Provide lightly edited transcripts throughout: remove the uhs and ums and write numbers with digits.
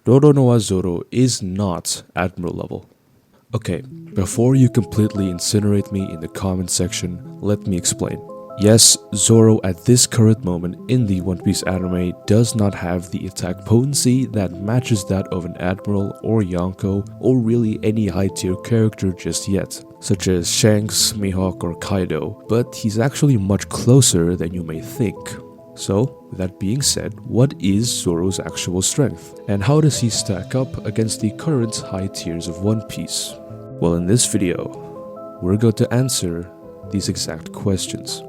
Roronoa Zoro is not Admiral Level. Okay, before you completely incinerate me in the comment section, let me explain. Yes, Zoro at this current moment in the One Piece anime does not have the attack potency that matches that of an Admiral or Yonko or really any high tier character just yet, such as Shanks, Mihawk or Kaido, but he's actually much closer than you may think. So, with that being said, what is Zoro's actual strength? And how does he stack up against the current high tiers of One Piece? Well, in this video, we're going to answer these exact questions.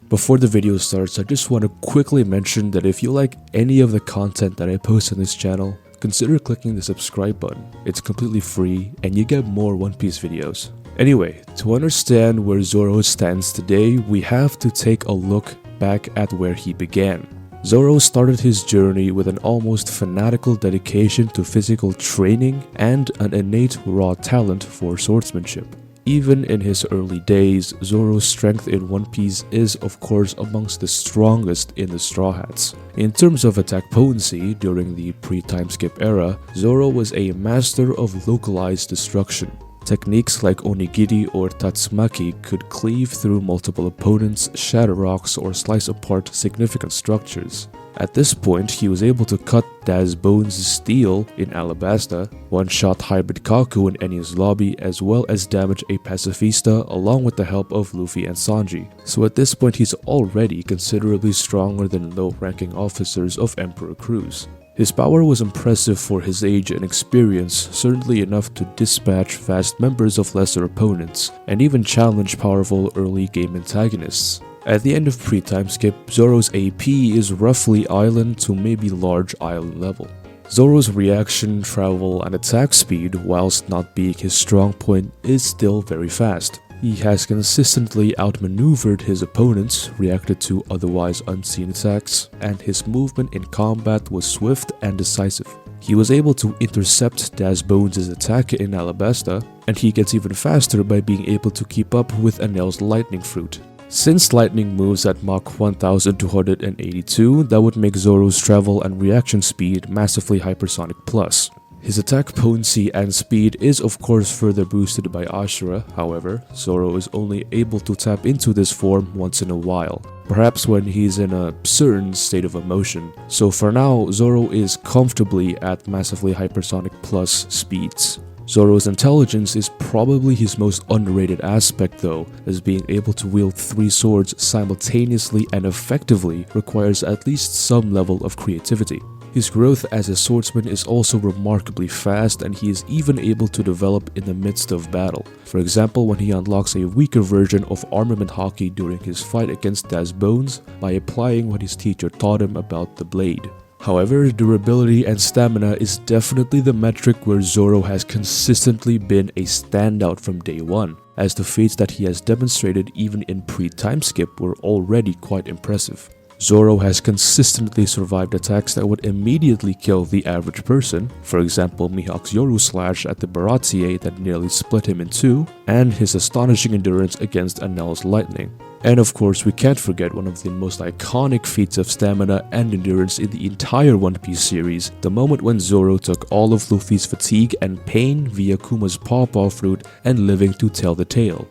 Before the video starts, I just want to quickly mention that if you like any of the content that I post on this channel, consider clicking the subscribe button. It's completely free and you get more One Piece videos. Anyway, to understand where Zoro stands today, we have to take a look back at where he began. Zoro started his journey with an almost fanatical dedication to physical training and an innate raw talent for swordsmanship. Even in his early days, Zoro's strength in One Piece is of course amongst the strongest in the Straw Hats. In terms of attack potency, during the pre-time skip era, Zoro was a master of localized destruction. Techniques like onigiri or tatsumaki could cleave through multiple opponents, shatter rocks, or slice apart significant structures. At this point, he was able to cut Daz Bones' steel in Alabasta, one-shot Hybrid Kaku in Enies lobby, as well as damage a pacifista along with the help of Luffy and Sanji. So at this point, he's already considerably stronger than low-ranking officers of Emperor crews. His power was impressive for his age and experience, certainly enough to dispatch fast members of lesser opponents, and even challenge powerful early game antagonists. At the end of pre-time skip, Zoro's AP is roughly island to maybe large island level. Zoro's reaction, travel, and attack speed, whilst not being his strong point, is still very fast. He has consistently outmaneuvered his opponents, reacted to otherwise unseen attacks, and his movement in combat was swift and decisive. He was able to intercept Daz Bones' attack in Alabasta, and he gets even faster by being able to keep up with Enel's lightning fruit. Since lightning moves at Mach 1282, that would make Zoro's travel and reaction speed massively hypersonic plus. His attack potency and speed is of course further boosted by Ashura, however, Zoro is only able to tap into this form once in a while, perhaps when he's in a certain state of emotion. So for now, Zoro is comfortably at massively hypersonic plus speeds. Zoro's intelligence is probably his most underrated aspect though, as being able to wield 3 swords simultaneously and effectively requires at least some level of creativity. His growth as a swordsman is also remarkably fast, and he is even able to develop in the midst of battle. For example, when he unlocks a weaker version of armament hockey during his fight against Daz Bones by applying what his teacher taught him about the blade. However, durability and stamina is definitely the metric where Zoro has consistently been a standout from day one, as the feats that he has demonstrated even in pre-time skip were already quite impressive. Zoro has consistently survived attacks that would immediately kill the average person, for example Mihawk's Yoru slash at the Baratie that nearly split him in two, and his astonishing endurance against Enel's lightning. And of course, we can't forget one of the most iconic feats of stamina and endurance in the entire One Piece series, the moment when Zoro took all of Luffy's fatigue and pain via Kuma's pawpaw fruit and living to tell the tale.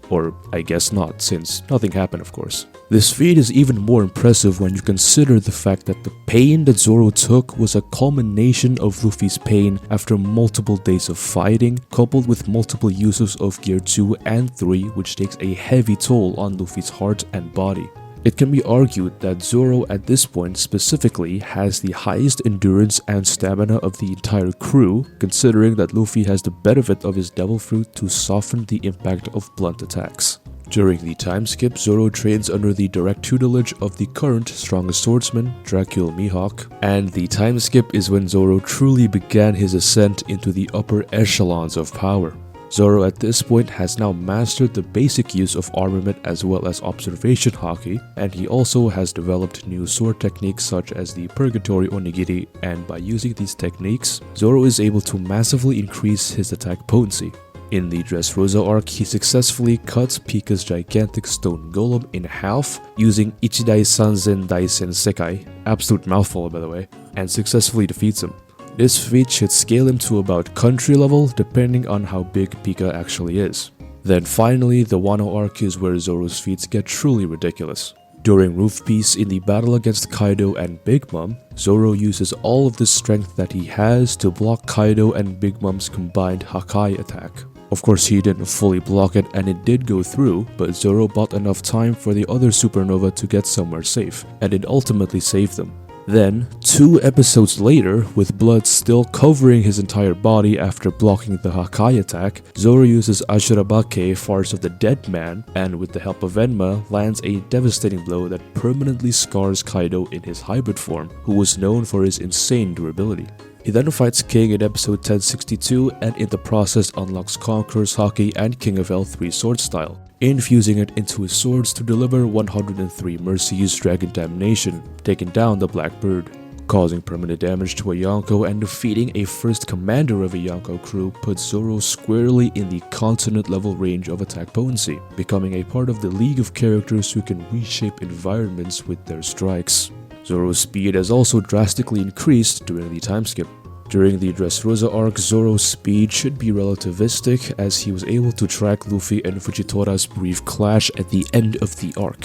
Or I guess not, since nothing happened of course. This feat is even more impressive when you consider the fact that the pain that Zoro took was a culmination of Luffy's pain after multiple days of fighting, coupled with multiple uses of Gear 2 and 3, which takes a heavy toll on Luffy's heart and body. It can be argued that Zoro at this point specifically has the highest endurance and stamina of the entire crew, considering that Luffy has the benefit of his devil fruit to soften the impact of blunt attacks. During the time skip, Zoro trains under the direct tutelage of the current strongest swordsman, Dracula Mihawk, and the time skip is when Zoro truly began his ascent into the upper echelons of power. Zoro at this point has now mastered the basic use of armament as well as observation hockey, and he also has developed new sword techniques such as the Purgatory Onigiri, and by using these techniques, Zoro is able to massively increase his attack potency. In the Dressrosa arc, he successfully cuts Pika's gigantic stone golem in half using Ichidai Sanzen Daisen Sekai, absolute mouthful by the way, and successfully defeats him. This feat should scale him to about country level depending on how big Pika actually is. Then finally, the Wano arc is where Zoro's feats get truly ridiculous. During Roof Piece in the battle against Kaido and Big Mom, Zoro uses all of the strength that he has to block Kaido and Big Mom's combined Hakai attack. Of course, he didn't fully block it and it did go through, but Zoro bought enough time for the other supernova to get somewhere safe, and it ultimately saved them. Then, 2 episodes later, with blood still covering his entire body after blocking the Hakai attack, Zoro uses Ashurabake, Farce of the Dead Man, and with the help of Enma, lands a devastating blow that permanently scars Kaido in his hybrid form, who was known for his insane durability. He then fights King in episode 1062 and in the process unlocks Conqueror's Haki and King of L3 sword style, infusing it into his swords to deliver 103 Mercy's Dragon Damnation, taking down the Black Bird. Causing permanent damage to a Yonko and defeating a first commander of a Yonko crew puts Zoro squarely in the continent level range of attack potency, becoming a part of the league of characters who can reshape environments with their strikes. Zoro's speed has also drastically increased during the time skip. During the Dressrosa arc, Zoro's speed should be relativistic as he was able to track Luffy and Fujitora's brief clash at the end of the arc.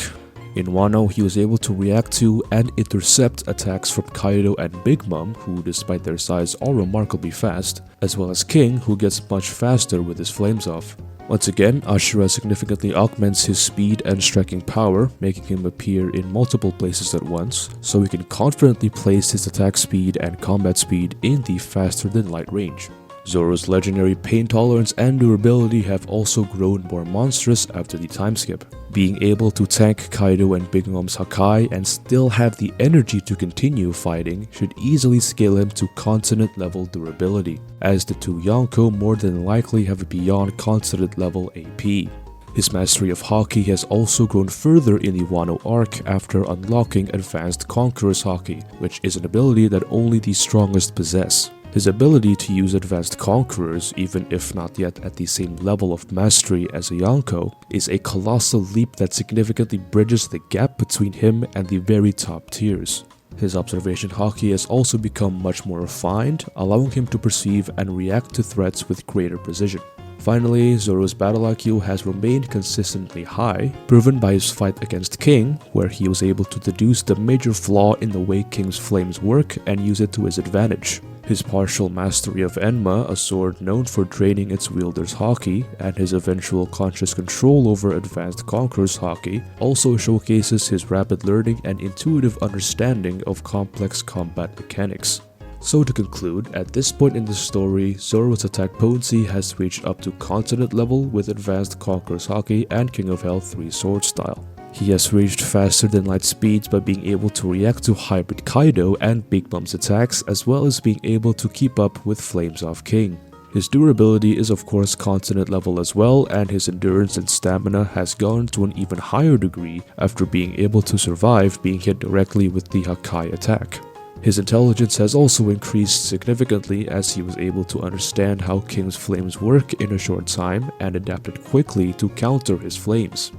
In Wano, he was able to react to and intercept attacks from Kaido and Big Mom, who despite their size are remarkably fast, as well as King, who gets much faster with his flames off. Once again, Ashura significantly augments his speed and striking power, making him appear in multiple places at once, so he can confidently place his attack speed and combat speed in the faster than light range. Zoro's legendary pain tolerance and durability have also grown more monstrous after the time skip. Being able to tank Kaido and Big Mom's Hakai and still have the energy to continue fighting should easily scale him to continent level durability, as the 2 Yonko more than likely have beyond continent level AP. His mastery of Haki has also grown further in the Wano arc after unlocking Advanced Conqueror's Haki, which is an ability that only the strongest possess. His ability to use Advanced Conquerors, even if not yet at the same level of mastery as a Yonko, is a colossal leap that significantly bridges the gap between him and the very top tiers. His observation Haki has also become much more refined, allowing him to perceive and react to threats with greater precision. Finally, Zoro's battle IQ has remained consistently high, proven by his fight against King, where he was able to deduce the major flaw in the way King's flames work and use it to his advantage. His partial mastery of Enma, a sword known for draining its wielder's Haki, and his eventual conscious control over Advanced Conqueror's Haki also showcases his rapid learning and intuitive understanding of complex combat mechanics. So to conclude, at this point in the story, Zoro's attack potency has reached up to continent level with Advanced Conqueror's Haki and King of Hell 3 sword style. He has reached faster than light speeds by being able to react to Hybrid Kaido and Big Mom's attacks, as well as being able to keep up with Flames of King. His durability is of course continent level as well, and his endurance and stamina has gone to an even higher degree after being able to survive being hit directly with the Hakai attack. His intelligence has also increased significantly as he was able to understand how King's flames work in a short time and adapted quickly to counter his flames.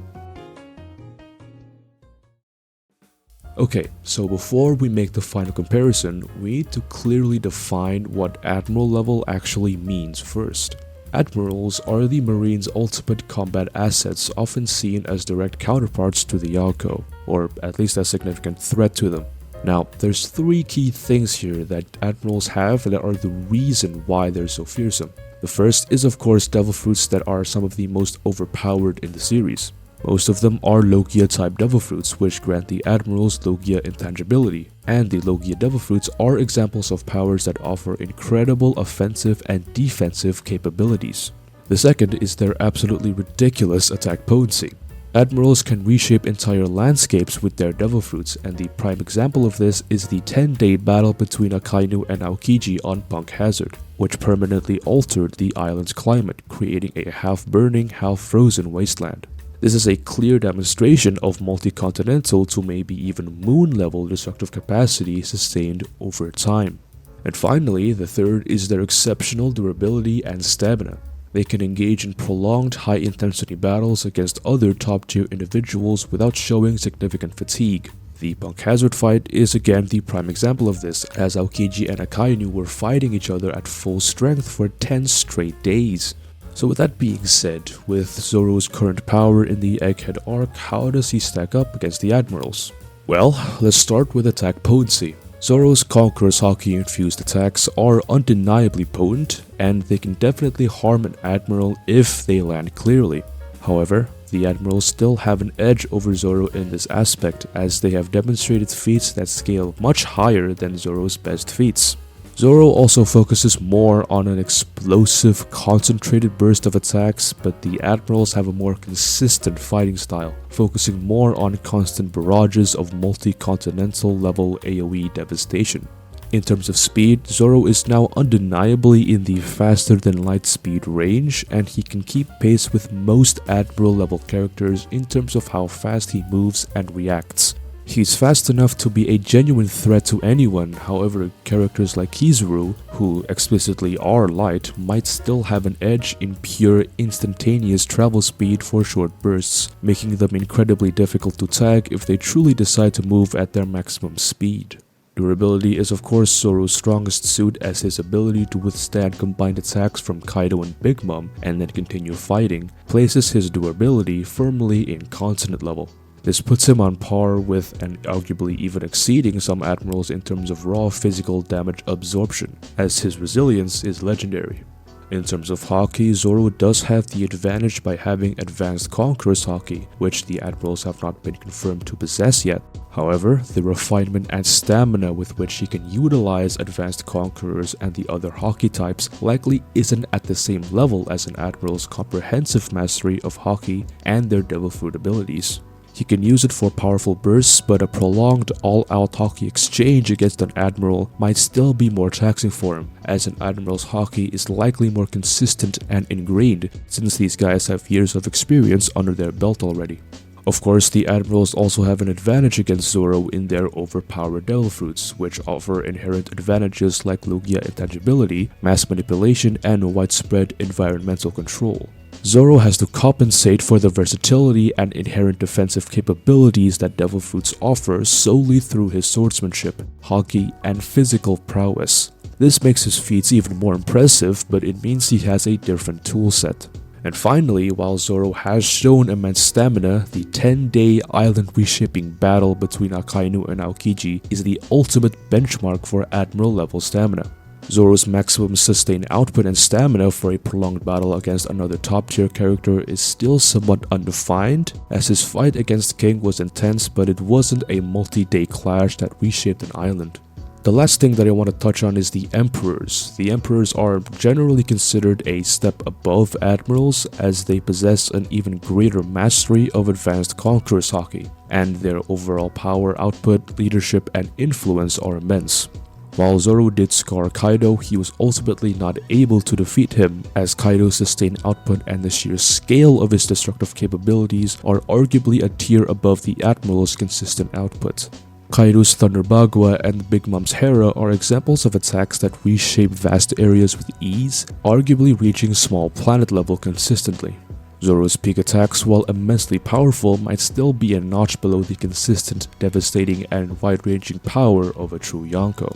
Okay, so before we make the final comparison, we need to clearly define what Admiral Level actually means first. Admirals are the Marine's ultimate combat assets, often seen as direct counterparts to the Yonko, or at least a significant threat to them. Now, there's 3 key things here that Admirals have that are the reason why they're so fearsome. The first is of course Devil Fruits that are some of the most overpowered in the series. Most of them are Logia type Devil Fruits, which grant the Admirals Logia intangibility, and the Logia Devil Fruits are examples of powers that offer incredible offensive and defensive capabilities. The second is their absolutely ridiculous attack potency. Admirals can reshape entire landscapes with their Devil Fruits, and the prime example of this is the 10-day battle between Akainu and Aokiji on Punk Hazard, which permanently altered the island's climate, creating a half-burning, half-frozen wasteland. This is a clear demonstration of multi-continental to maybe even moon-level destructive capacity sustained over time. And finally, the third is their exceptional durability and stamina. They can engage in prolonged high-intensity battles against other top-tier individuals without showing significant fatigue. The Punk Hazard fight is again the prime example of this, as Aokiji and Akainu were fighting each other at full strength for 10 straight days. So with that being said, with Zoro's current power in the Egghead arc, how does he stack up against the Admirals? Well, let's start with attack potency. Zoro's Conqueror's Haki infused attacks are undeniably potent, and they can definitely harm an Admiral if they land clearly. However, the Admirals still have an edge over Zoro in this aspect, as they have demonstrated feats that scale much higher than Zoro's best feats. Zoro also focuses more on an explosive, concentrated burst of attacks, but the Admirals have a more consistent fighting style, focusing more on constant barrages of multi-continental level AoE devastation. In terms of speed, Zoro is now undeniably in the faster than light speed range, and he can keep pace with most Admiral level characters in terms of how fast he moves and reacts. He's fast enough to be a genuine threat to anyone. However, characters like Kizaru, who explicitly are light, might still have an edge in pure instantaneous travel speed for short bursts, making them incredibly difficult to tag if they truly decide to move at their maximum speed. Durability is of course Zoro's strongest suit, as his ability to withstand combined attacks from Kaido and Big Mom and then continue fighting places his durability firmly in consonant level. This puts him on par with, and arguably even exceeding, some Admirals in terms of raw physical damage absorption, as his resilience is legendary. In terms of Haki, Zoro does have the advantage by having advanced Conqueror's Haki, which the Admirals have not been confirmed to possess yet. However, the refinement and stamina with which he can utilize advanced Conquerors and the other Haki types likely isn't at the same level as an Admiral's comprehensive mastery of Haki and their Devil Fruit abilities. He can use it for powerful bursts, but a prolonged all-out Haki exchange against an Admiral might still be more taxing for him, as an Admiral's Haki is likely more consistent and ingrained, since these guys have years of experience under their belt already. Of course, the Admirals also have an advantage against Zoro in their overpowered Devil Fruits, which offer inherent advantages like Lugia intangibility, mass manipulation, and widespread environmental control. Zoro has to compensate for the versatility and inherent defensive capabilities that Devil Fruits offer solely through his swordsmanship, Haki, and physical prowess. This makes his feats even more impressive, but it means he has a different toolset. And finally, while Zoro has shown immense stamina, the 10-day island reshaping battle between Akainu and Aokiji is the ultimate benchmark for Admiral level stamina. Zoro's maximum sustained output and stamina for a prolonged battle against another top-tier character is still somewhat undefined, as his fight against King was intense, but it wasn't a multi-day clash that reshaped an island. The last thing that I want to touch on is the Emperors. The Emperors are generally considered a step above Admirals, as they possess an even greater mastery of advanced Conqueror's Haki, and their overall power output, leadership, and influence are immense. While Zoro did scar Kaido, he was ultimately not able to defeat him, as Kaido's sustained output and the sheer scale of his destructive capabilities are arguably a tier above the Admiral's consistent output. Kaido's Thunder Bagua and Big Mom's Hera are examples of attacks that reshape vast areas with ease, arguably reaching small planet level consistently. Zoro's peak attacks, while immensely powerful, might still be a notch below the consistent, devastating, and wide-ranging power of a true Yonko.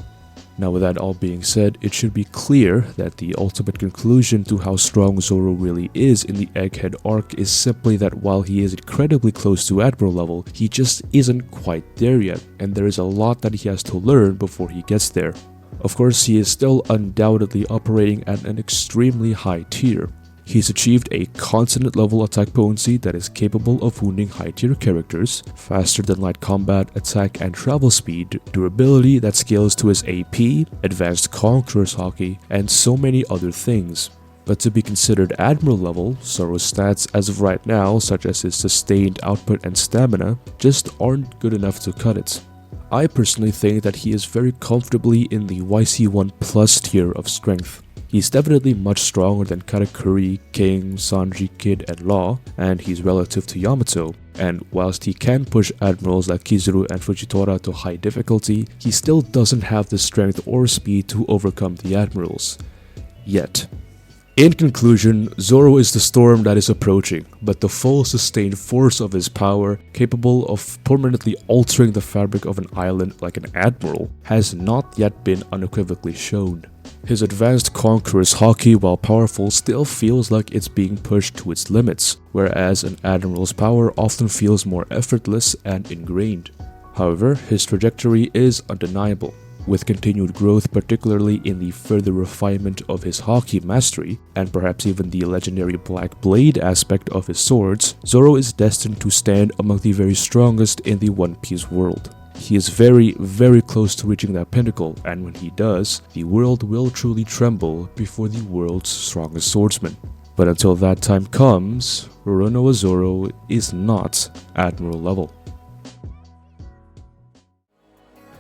Now, with that all being said, it should be clear that the ultimate conclusion to how strong Zoro really is in the Egghead arc is simply that while he is incredibly close to Admiral level, he just isn't quite there yet, and there is a lot that he has to learn before he gets there. Of course, he is still undoubtedly operating at an extremely high tier. He's achieved a consonant level attack potency that is capable of wounding high tier characters, faster than light combat, attack and travel speed, durability that scales to his AP, advanced Conqueror's Haki, and so many other things. But to be considered Admiral level, Zoro's stats as of right now, such as his sustained output and stamina, just aren't good enough to cut it. I personally think that he is very comfortably in the YC1 plus tier of strength. He's definitely much stronger than Katakuri, King, Sanji, Kid, and Law, and he's relative to Yamato. And whilst he can push Admirals like Kizaru and Fujitora to high difficulty, he still doesn't have the strength or speed to overcome the Admirals. Yet. In conclusion, Zoro is the storm that is approaching, but the full sustained force of his power, capable of permanently altering the fabric of an island like an admiral, has not yet been unequivocally shown. His advanced conqueror's haki, while powerful, still feels like it's being pushed to its limits, whereas an admiral's power often feels more effortless and ingrained. However, his trajectory is undeniable. With continued growth, particularly in the further refinement of his haki mastery, and perhaps even the legendary Black Blade aspect of his swords, Zoro is destined to stand among the very strongest in the One Piece world. He is very, very close to reaching that pinnacle, and when he does, the world will truly tremble before the world's strongest swordsman. But until that time comes, Roronoa Zoro is not Admiral Level.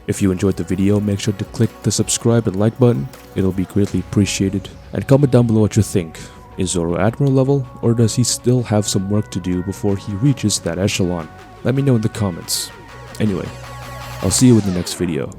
If you enjoyed the video, make sure to click the subscribe and like button, it'll be greatly appreciated. And comment down below what you think. Is Zoro Admiral Level, or does he still have some work to do before he reaches that echelon? Let me know in the comments. Anyway, I'll see you in the next video.